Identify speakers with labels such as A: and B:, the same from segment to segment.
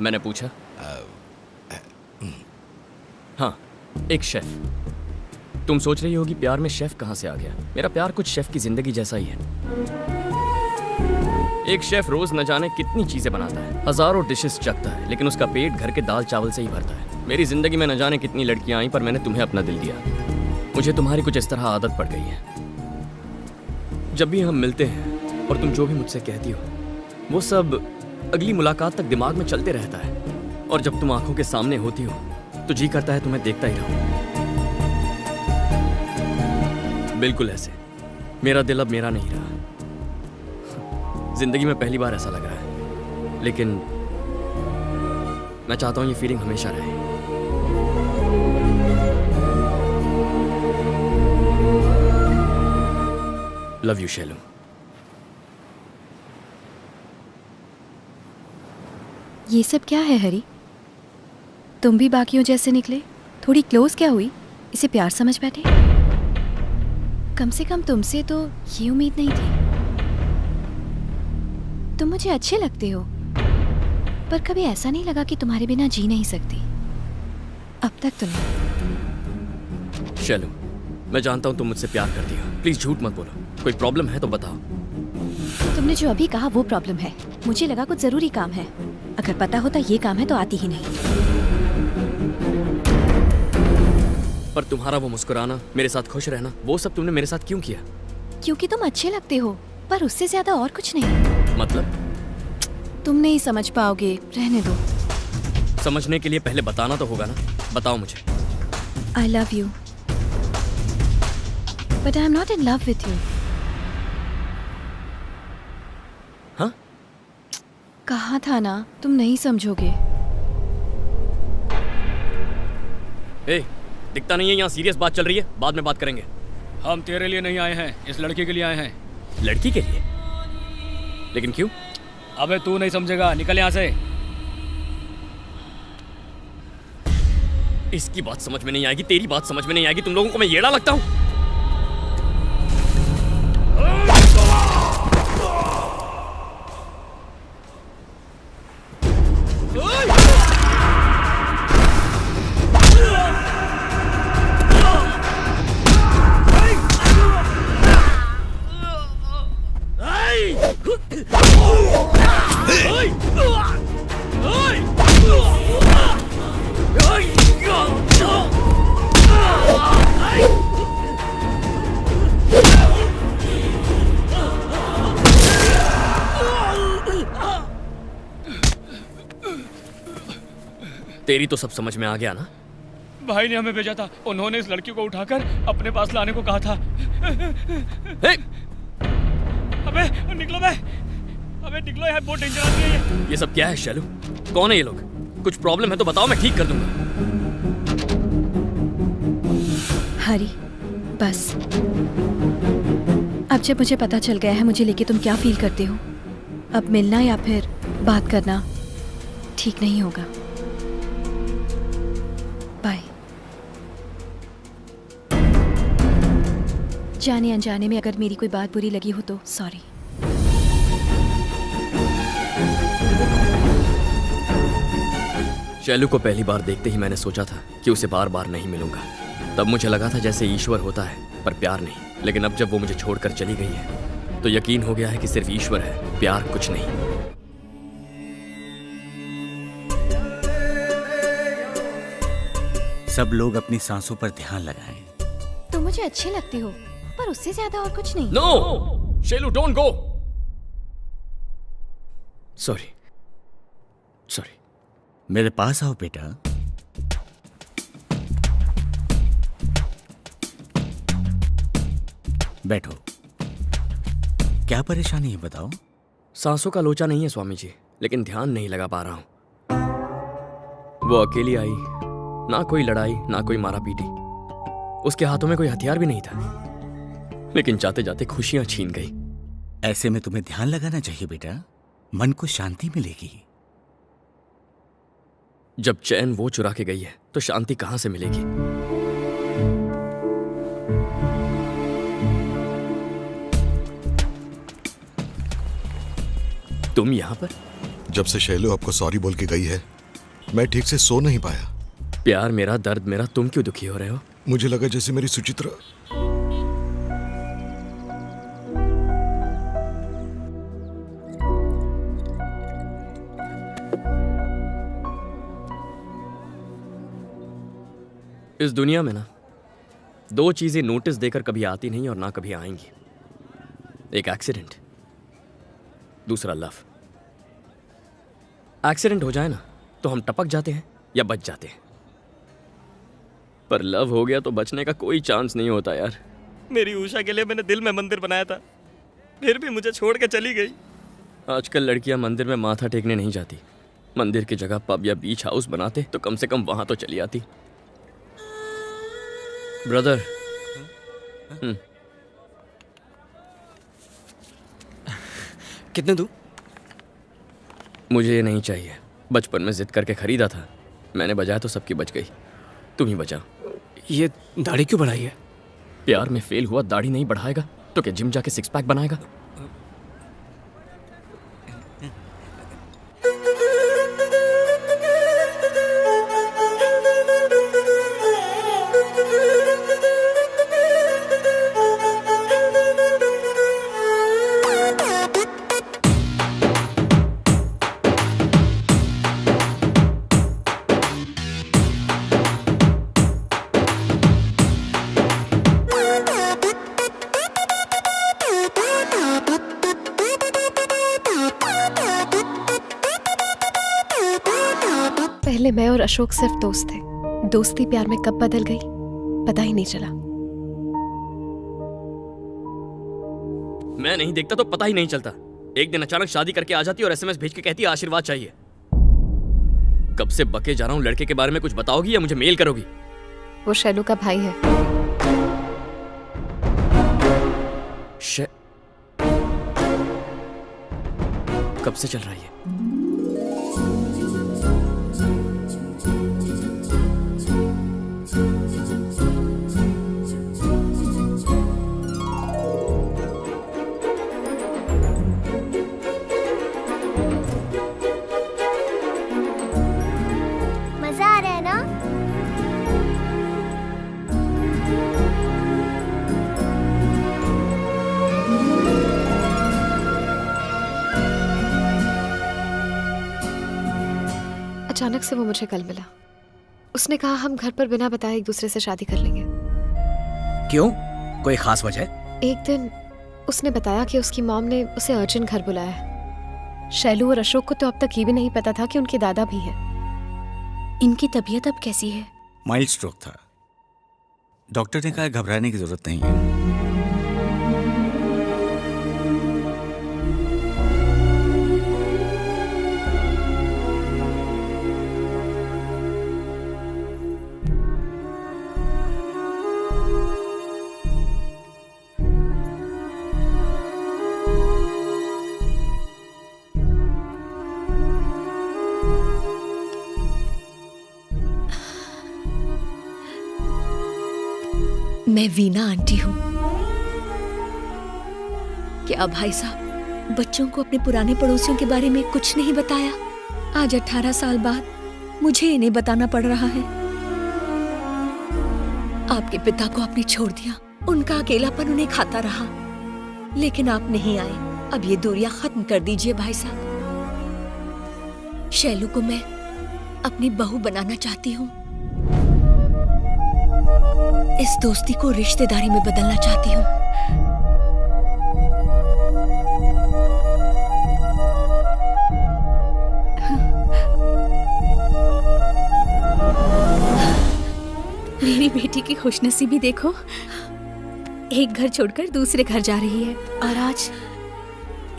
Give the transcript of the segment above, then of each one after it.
A: मैंने पूछा। हाँ, एक शेफ। तुम सोच रही होगी प्यार में शेफ कहाँ से आ गया। मेरा प्यार कुछ शेफ की जिंदगी जैसा ही है। एक शेफ रोज न जाने कितनी चीजें बनाता है, हजारों डिशेस चखता है, लेकिन उसका पेट घर के दाल चावल से ही भरता है। मेरी जिंदगी में न जाने कितनी लड़कियां आई, पर मैंने तुम्हें अपना दिल दिया। मुझे तुम्हारी कुछ इस तरह आदत पड़ गई है। जब भी हम मिलते हैं और तुम जो भी मुझसे कहती हो, वो सब अगली मुलाकात तक दिमाग में चलते रहता है। और जब तुम आंखों के सामने होती हो तो जी करता है तुम्हें देखता ही रहूं। बिल्कुल ऐसे मेरा दिल अब मेरा नहीं रहा। जिंदगी में पहली बार ऐसा लग रहा है, लेकिन मैं चाहता हूं ये फीलिंग हमेशा रहे। Love you Shailu.
B: ये सब क्या है हरी? तुम भी बाकियों जैसे निकले। थोड़ी क्लोज क्या हुई? इसे प्यार समझ बैठे? कम से कम तुमसे तो ये उम्मीद नहीं थी। तुम मुझे अच्छे लगते हो, पर कभी ऐसा नहीं लगा कि तुम्हारे बिना जी नहीं सकती। अब तक तो नहीं।
A: शैलू, मैं जानता हूं तुम मुझसे प्यार करती हो। प्लीज झूठ मत बोलो। कोई प्रॉब्लम है तो बताओ।
B: तुमने जो अभी कहा वो प्रॉब्लम है। मुझे लगा कुछ जरूरी काम है। अगर पता होता ये काम है तो आती ही नहीं।
A: पर तुम्हारा वो मुस्कुराना, मेरे साथ खुश रहना, वो सब तुमने मेरे साथ क्यों किया?
B: क्योंकि तुम अच्छे लगते हो, पर उससे ज्यादा और कुछ नहीं।
A: मतलब?
B: तुम नहीं समझ पाओगे, रहने दो।
A: समझने के लिए पहले बताना तो होगा ना। बताओ मुझे।
B: I love you, but I am not in love with you.
A: हाँ?
B: कहा था ना, तुम नहीं समझोगे।
A: ए, दिखता नहीं है यहाँ सीरियस बात चल रही है। बाद में बात करेंगे।
C: हम तेरे लिए नहीं आए हैं, इस लड़की के लिए आए हैं।
A: लड़की के लिए? लेकिन क्यों?
C: अबे तू नहीं समझेगा, निकल यहाँ से।
A: इसकी बात समझ में नहीं आएगी, तेरी बात समझ में नहीं आएगी। तुम लोगों को मैं येड़ा लगता हूँ? तेरी तो सब समझ में आ गया ना?
C: भाई ने हमें भेजा था, उन्होंने इस लड़की को उठाकर अपने पास लाने को कहा था। अबे निकलो बे, अबे निकलो यार, बहुत डेंजर आदमी है
A: ये सब क्या है शैलू? कौन है ये लोग? कुछ प्रॉब्लम है तो बताओ, मैं ठीक कर दूंगा।
B: हरी, बस अब जब मुझे पता चल गया है मुझे लेके तुम क्या फील करते हो, अब मिलना या फिर बात करना ठीक नहीं होगा। बाय। जाने अनजाने में अगर मेरी कोई बात बुरी लगी हो तो सॉरी।
A: शैलू को पहली बार देखते ही मैंने सोचा था कि उसे बार बार नहीं मिलूंगा। तब मुझे लगा था जैसे ईश्वर होता है पर प्यार नहीं। लेकिन अब जब वो मुझे छोड़कर चली गई है तो यकीन हो गया है कि सिर्फ ईश्वर है, प्यार कुछ नहीं।
D: सब लोग अपनी सांसों पर ध्यान लगाएं।
B: तुम मुझे अच्छे लगते हो, पर उससे ज्यादा और कुछ नहीं।
A: No Shailu, don't go. Sorry sorry.
D: मेरे पास आओ बेटा। बैठो। क्या परेशानी है बताओ?
A: सांसों का लोचा नहीं है स्वामी जी, लेकिन ध्यान नहीं लगा पा रहा हूं। वो अकेली आई, ना कोई लड़ाई ना कोई मारा पीटी। उसके हाथों में कोई हथियार भी नहीं था, लेकिन जाते जाते खुशियां छीन गई।
D: ऐसे में तुम्हें ध्यान लगाना चाहिए बेटा, मन को शांति मिलेगी।
A: जब चैन वो चुरा के गई है तो शांति कहां से मिलेगी? तुम यहां पर?
E: जब से शैलू आपको सॉरी बोल के गई है, मैं ठीक से सो नहीं पाया।
A: प्यार मेरा, दर्द मेरा, तुम क्यों दुखी हो रहे हो?
E: मुझे लगा जैसे मेरी सुचित्रा।
A: इस दुनिया में ना दो चीजें नोटिस देकर कभी आती नहीं और ना कभी आएंगी। एक एक्सीडेंट, दूसरा लव। एक्सीडेंट हो जाए ना तो हम टपक जाते हैं या बच जाते हैं, पर लव हो गया तो बचने का कोई चांस नहीं होता यार। मेरी उषा के लिए मैंने दिल में मंदिर बनाया था, फिर भी मुझे छोड़ के चली गई। आजकल लड़कियां मंदिर में माथा टेकने नहीं जाती, मंदिर की जगह पब या बीच हाउस बनाते तो कम से कम वहां तो चली आती। ब्रदर,
F: कितने दूं?
A: मुझे ये नहीं चाहिए। बचपन में जिद करके खरीदा था, मैंने बजाया तो सबकी बच गई, तुम ही बचा।
F: ये दाढ़ी क्यों बढ़ाई है?
A: प्यार में फेल हुआ दाढ़ी नहीं बढ़ाएगा तो क्या जिम जाके सिक्स पैक बनाएगा?
G: पहले मैं और अशोक सिर्फ दोस्त थे। दोस्ती प्यार में कब बदल गई पता ही नहीं चला।
A: मैं नहीं देखता तो पता ही नहीं चलता। एक दिन अचानक शादी करके आ जाती और एसएमएस भेज के कहती आशीर्वाद चाहिए। कब से बके जा रहा हूं, लड़के के बारे में कुछ बताओगी या मुझे मेल करोगी?
G: वो शैलू का भाई है।
A: कब से चल रहा है ये?
H: मजा आ रहा है ना?
G: अचानक से वो मुझे कल मिला। उसने कहा हम घर पर बिना बताए एक दूसरे से शादी कर लेंगे।
D: क्यों? कोई खास वजह?
G: एक दिन उसने बताया कि उसकी मॉम ने उसे अर्जेंट घर बुलाया है। शैलू और अशोक को तो अब तक ये भी नहीं पता था कि उनके दादा भी हैं।
B: इनकी तबीयत अब कैसी है?
D: माइल्ड स्ट्रोक था। डॉक्टर ने कहा घबराने की जरूरत नहीं है।
I: मैं वीना आंटी हूँ। क्या भाई साहब बच्चों को अपने पुराने पड़ोसियों के बारे में कुछ नहीं बताया? आज 18 साल बाद मुझे इन्हें बताना पड़ रहा है। आपके पिता को आपने छोड़ दिया, उनका अकेलापन उन्हें खाता रहा, लेकिन आप नहीं आए। अब ये दूरियां खत्म कर दीजिए भाई साहब। शैलू को मैं अपनी बहू बनाना चाहती हूँ। इस दोस्ती को रिश्तेदारी में बदलना चाहती हूँ।
B: मेरी बेटी की खुशनसीबी देखो, एक घर छोड़कर दूसरे घर जा रही है और आज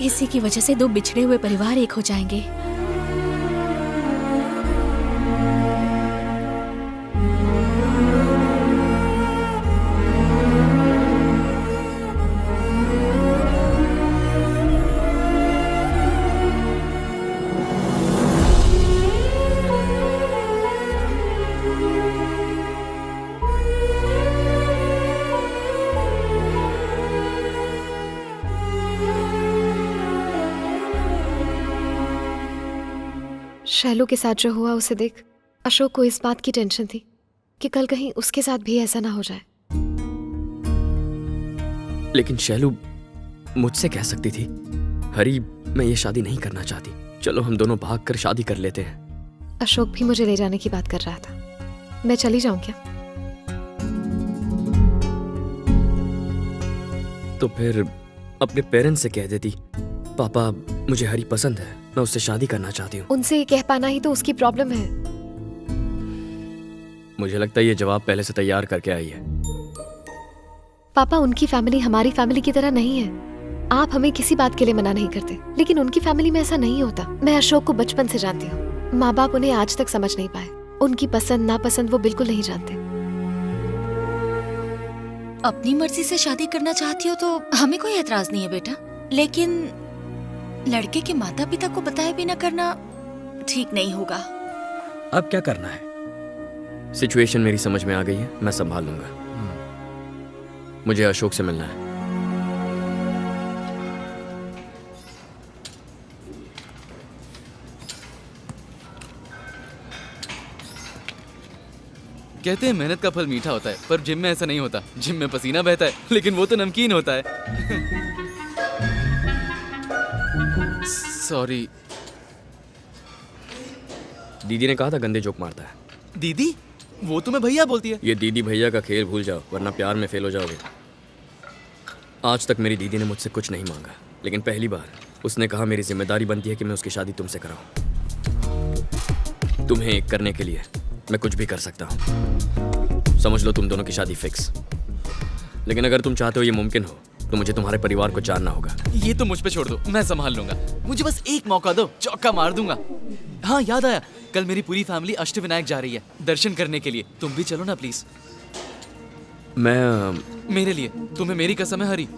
B: इसी की वजह से दो बिछड़े हुए परिवार एक हो जाएंगे।
G: शैलू के साथ जो हुआ उसे देख अशोक को इस बात की टेंशन थी कि कल कहीं उसके साथ भी ऐसा ना हो जाए।
A: लेकिन शैलू मुझसे कह सकती थी, हरी मैं ये शादी नहीं करना चाहती, चलो हम दोनों भाग कर शादी कर लेते हैं।
G: अशोक भी मुझे ले जाने की बात कर रहा था। मैं चली जाऊं क्या?
A: तो फिर अपने पेरेंट्स से कह देती, पापा मुझे हरी पसंद है, मैं उससे शादी करना चाहती हूँ।
G: उनसे ये कह पाना ही तो उसकी प्रॉब्लम है।
A: मुझे लगता है ये जवाब पहले से तैयार करके आई है।
G: पापा, उनकी फैमिली हमारी फैमिली की तरह नहीं है। आप हमें किसी बात के लिए मना नहीं करते, लेकिन उनकी फैमिली में ऐसा नहीं होता। मैं अशोक को बचपन से जानती हूँ। माँ बाप उन्हें आज तक समझ नहीं पाए। उनकी पसंद नापसंद वो बिल्कुल नहीं जानते।
I: अपनी मर्जी से शादी करना चाहती हो तो हमें कोई एतराज नहीं है बेटा, लेकिन लड़के के माता पिता को बताए बिना करना ठीक नहीं होगा।
F: अब क्या करना है?
A: सिचुएशन मेरी समझ में आ गई है, मैं संभाल लूंगा। मुझे अशोक से मिलना है।
H: कहते हैं मेहनत का फल मीठा होता है, पर जिम में ऐसा नहीं होता। जिम में पसीना बहता है, लेकिन वो तो नमकीन होता है। सॉरी।
A: दीदी ने कहा था गंदे जोक मारता है।
H: दीदी? वो तुम्हें भैया बोलती है।
A: ये दीदी भैया का खेल भूल जाओ, वरना प्यार में फेल हो जाओगे। आज तक मेरी दीदी ने मुझसे कुछ नहीं मांगा, लेकिन पहली बार उसने कहा मेरी जिम्मेदारी बनती है कि मैं उसकी शादी तुमसे कराऊं। तुम्हें एक करने के लिए मैं कुछ भी कर सकता हूं। समझ लो तुम दोनों की शादी फिक्स। लेकिन अगर तुम चाहते हो ये मुमकिन हो तो मुझे तुम्हारे परिवार को जानना होगा।
H: ये तो मुझ पे छोड़ दो, मैं संभाल लूंगा। मुझे बस एक मौका दो, चौका मार दूंगा। हाँ याद आया, कल मेरी पूरी फैमिली अष्टविनायक जा रही है दर्शन करने के लिए। तुम भी चलो ना प्लीज।
A: मैं
H: मेरे लिए, तुम्हें मेरी कसम है हरी।